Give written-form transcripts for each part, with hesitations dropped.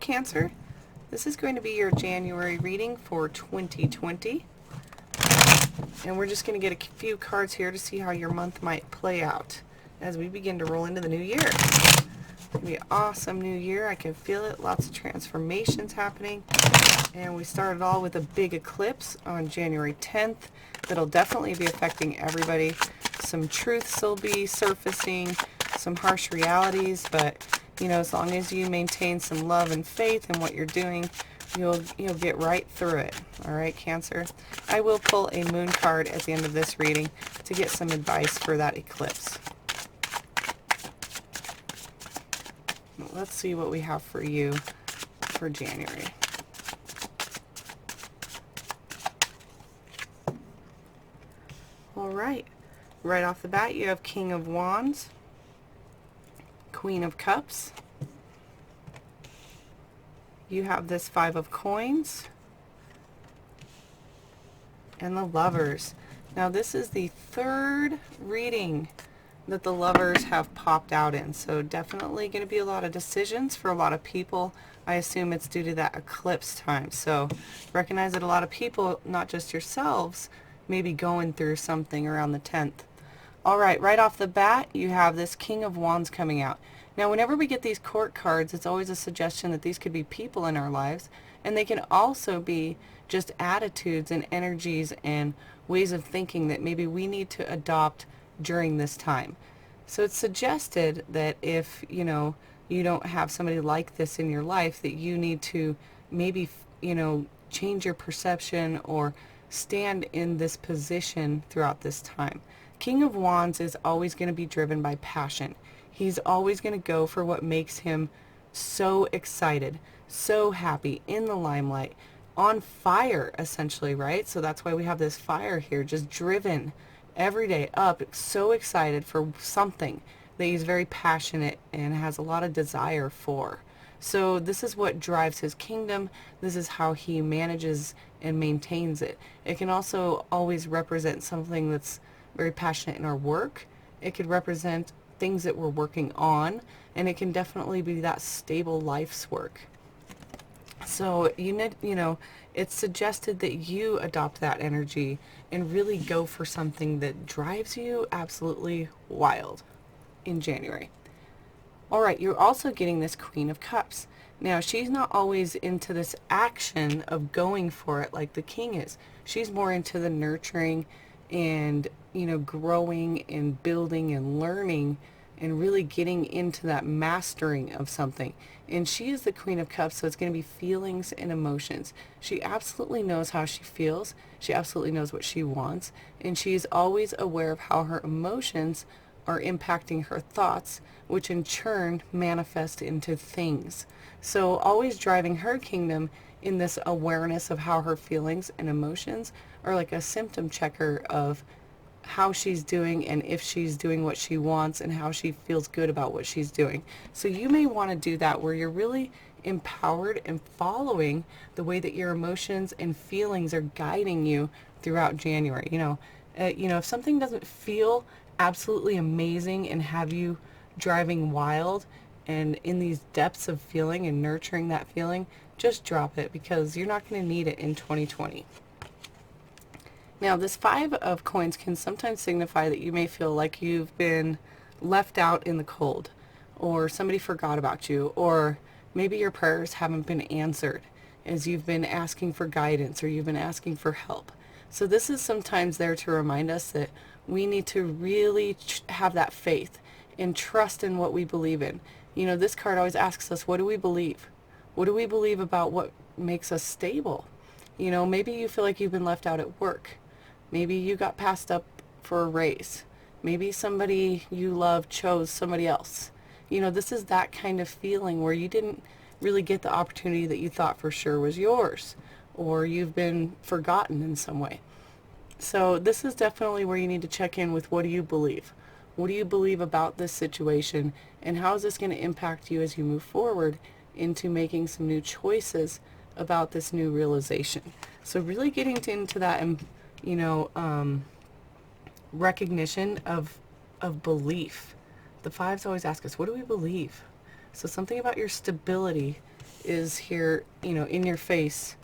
Cancer. This is going to be your January reading for 2020. And we're just going to get a few cards here to see how your month might play out as we begin to roll into the new year. It's going to be an awesome new year. I can feel it. Lots of transformations happening. And we started all with a big eclipse on January 10th. That'll definitely be affecting everybody. Some truths will be surfacing, some harsh realities, but you know, as long as you maintain some love and faith in what you're doing, you'll get right through it. All right, Cancer. I will pull a moon card at the end of this reading to get some advice for that eclipse. Let's see what we have for you for January. All right. Right off the bat, you have King of Wands, Queen of Cups. You have this Five of Coins and the Lovers. Now this is the third reading that the Lovers have popped out in, so definitely going to be a lot of decisions for a lot of people. I assume it's due to that eclipse time, so recognize that a lot of people, not just yourselves, may be going through something around the 10th. Alright, right off the bat, you have this King of Wands coming out. Now, whenever we get these court cards, it's always a suggestion that these could be people in our lives, and they can also be just attitudes and energies and ways of thinking that maybe we need to adopt during this time. So it's suggested that if, you know, you don't have somebody like this in your life, that you need to maybe, you know, change your perception or stand in this position throughout this time. King of Wands is always going to be driven by passion. He's always going to go for what makes him so excited, so happy, in the limelight, on fire, essentially, right? So that's why we have this fire here, just driven every day up, so excited for something that he's very passionate and has a lot of desire for. So this is what drives his kingdom. This is how he manages and maintains it. It can also always represent something that's very passionate in our work. It could represent things that we're working on, and it can definitely be that stable life's work. So you know, it's suggested that you adopt that energy and really go for something that drives you absolutely wild in January. All right, you're also getting this Queen of Cups. Now, she's not always into this action of going for it like the King is. She's more into the nurturing and, you know, growing and building and learning and really getting into that mastering of something. And she is the Queen of Cups, so it's going to be feelings and emotions. She absolutely knows how she feels. She absolutely knows what she wants. And she's always aware of how her emotions are impacting her thoughts, which in turn manifest into things. So always driving her kingdom in this awareness of how her feelings and emotions are like a symptom checker of how she's doing and if she's doing what she wants and how she feels good about what she's doing. So you may want to do that where you're really empowered and following the way that your emotions and feelings are guiding you throughout January. You know, if something doesn't feel absolutely amazing and have you driving wild and in these depths of feeling and nurturing that feeling, just drop it, because you're not going to need it in 2020. Now, this Five of Coins can sometimes signify that you may feel like you've been left out in the cold, or somebody forgot about you, or maybe your prayers haven't been answered as you've been asking for guidance or you've been asking for help. So this is sometimes there to remind us that we need to really have that faith and trust in what we believe in. You know, this card always asks us, what do we believe? What do we believe about what makes us stable? You know, maybe you feel like you've been left out at work. Maybe you got passed up for a raise. Maybe somebody you love chose somebody else. You know, this is that kind of feeling where you didn't really get the opportunity that you thought for sure was yours, or you've been forgotten in some way. So this is definitely where you need to check in with, what do you believe? What do you believe about this situation, and how is this going to impact you as you move forward into making some new choices about this new realization? So really getting into that, and you know, recognition of belief. The fives always ask us, what do we believe? So something about your stability is here, you know, in your face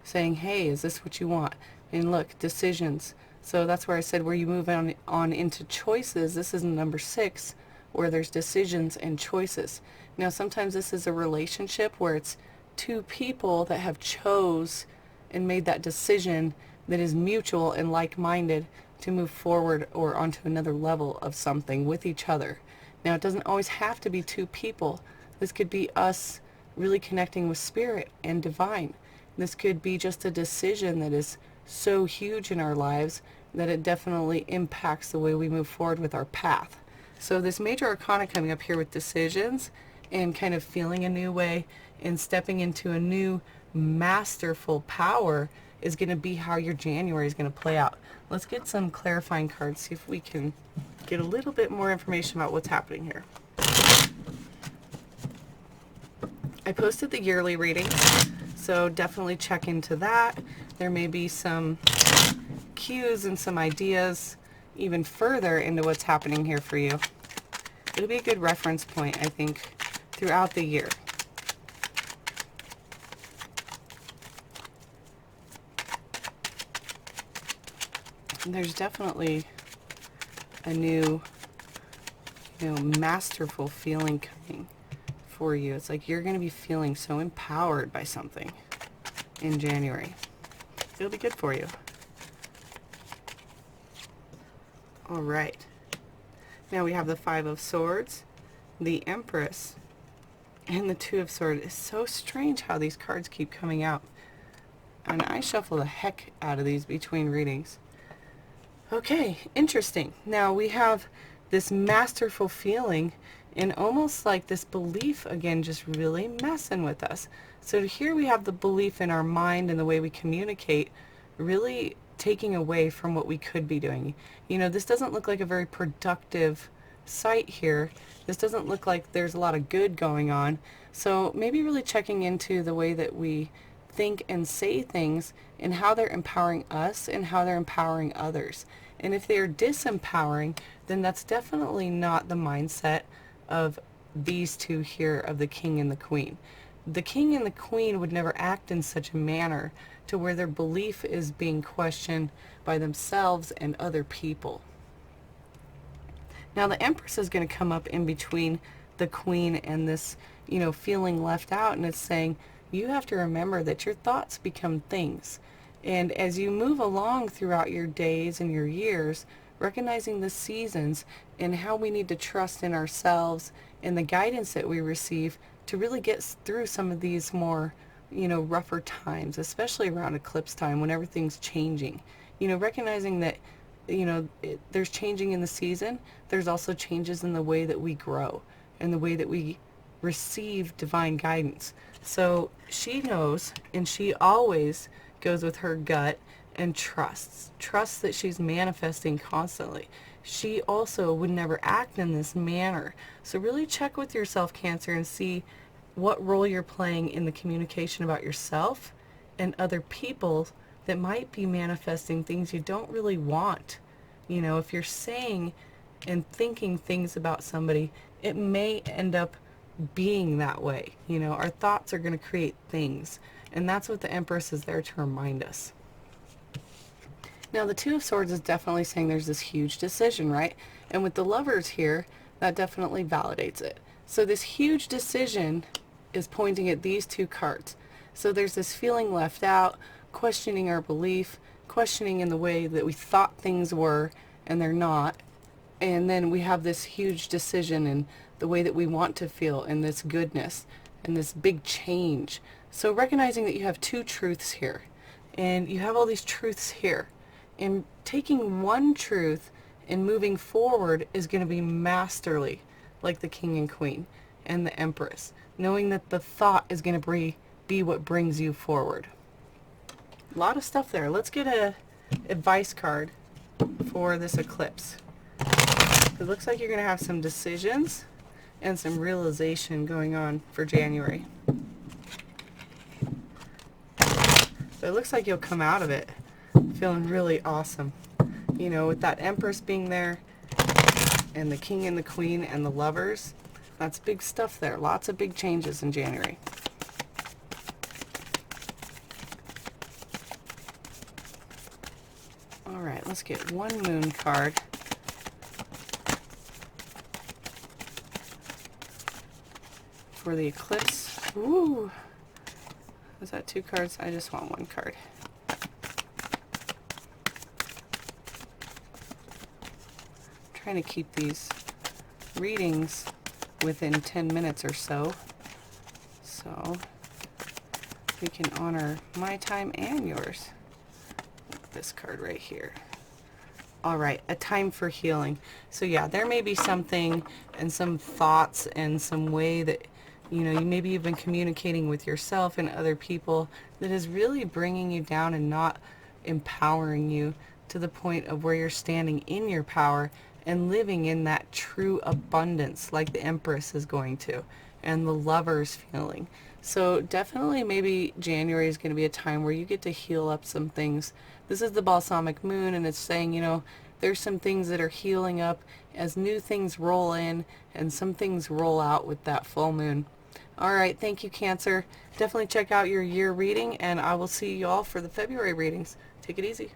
saying, hey, is this what you want? And look, decisions. So that's where I said where you move on into choices. This is number 6, where there's decisions and choices. Now sometimes this is a relationship where it's two people that have chose and made that decision that is mutual and like-minded to move forward or onto another level of something with each other. Now it doesn't always have to be two people. This could be us really connecting with spirit and divine. This could be just a decision that is so huge in our lives that it definitely impacts the way we move forward with our path. So this major arcana coming up here with decisions and kind of feeling a new way and stepping into a new masterful power is going to be how your January is going to play out. Let's get some clarifying cards, see if we can get a little bit more information about what's happening here. I posted the yearly reading, so definitely check into that. There may be some cues and some ideas even further into what's happening here for you. It'll be a good reference point, I think, throughout the year. And there's definitely a new, masterful feeling coming for you. It's like you're going to be feeling so empowered by something in January. It'll be good for you. All right. Now we have the 5 of Swords, the Empress, and the 2 of Swords. It's so strange how these cards keep coming out. And I shuffle the heck out of these between readings. Okay, interesting. Now we have this masterful feeling and almost like this belief again just really messing with us. So here we have the belief in our mind and the way we communicate really taking away from what we could be doing. You know, this doesn't look like a very productive site here. This doesn't look like there's a lot of good going on. So maybe really checking into the way that we think and say things and how they're empowering us and how they're empowering others. And if they are disempowering, then that's definitely not the mindset of these two here, of the King and the Queen. The King and the Queen would never act in such a manner to where their belief is being questioned by themselves and other people. Now the Empress is going to come up in between the Queen and this, feeling left out, and it's saying you have to remember that your thoughts become things. And as you move along throughout your days and your years, recognizing the seasons and how we need to trust in ourselves and the guidance that we receive to really get through some of these more, rougher times, especially around eclipse time when everything's changing. Recognizing that, there's changing in the season, there's also changes in the way that we grow and the way that we receive divine guidance. So she knows, and she always goes with her gut and trusts that she's manifesting constantly. She also would never act in this manner. So really check with yourself, Cancer, and see what role you're playing in the communication about yourself and other people that might be manifesting things you don't really want. If you're saying and thinking things about somebody, it may end up being that way. Our thoughts are going to create things, and that's what the Empress is there to remind us. Now the 2 of Swords is definitely saying there's this huge decision, right? And with the Lovers here, that definitely validates it. So this huge decision is pointing at these 2 cards. So there's this feeling left out, questioning our belief, questioning in the way that we thought things were and they're not. And then we have this huge decision in the way that we want to feel, and this goodness and this big change. So recognizing that you have 2 truths here and you have all these truths here, and taking one truth and moving forward is going to be masterly, like the King and Queen and the Empress, knowing that the thought is going to be what brings you forward. A lot of stuff there. Let's get a advice card for this eclipse. It looks like you're going to have some decisions and some realization going on for January. So it looks like you'll come out of it feeling really awesome. With that Empress being there and the King and the Queen and the Lovers, that's big stuff there. Lots of big changes in January. let's get one moon card. For the eclipse. Ooh. Was that 2 cards? I just want 1 card. I'm trying to keep these readings within 10 minutes or so, so we can honor my time and yours. This card right here. Alright, a time for healing. So yeah, there may be something and some thoughts and some way that, you know, maybe you've been communicating with yourself and other people that is really bringing you down and not empowering you to the point of where you're standing in your power and living in that true abundance like the Empress is going to, and the Lover's feeling. So definitely maybe January is going to be a time where you get to heal up some things. This is the balsamic moon, and it's saying, you know, there's some things that are healing up as new things roll in and some things roll out with that full moon. Alright, thank you, Cancer. Definitely check out your year reading, and I will see you all for the February readings. Take it easy.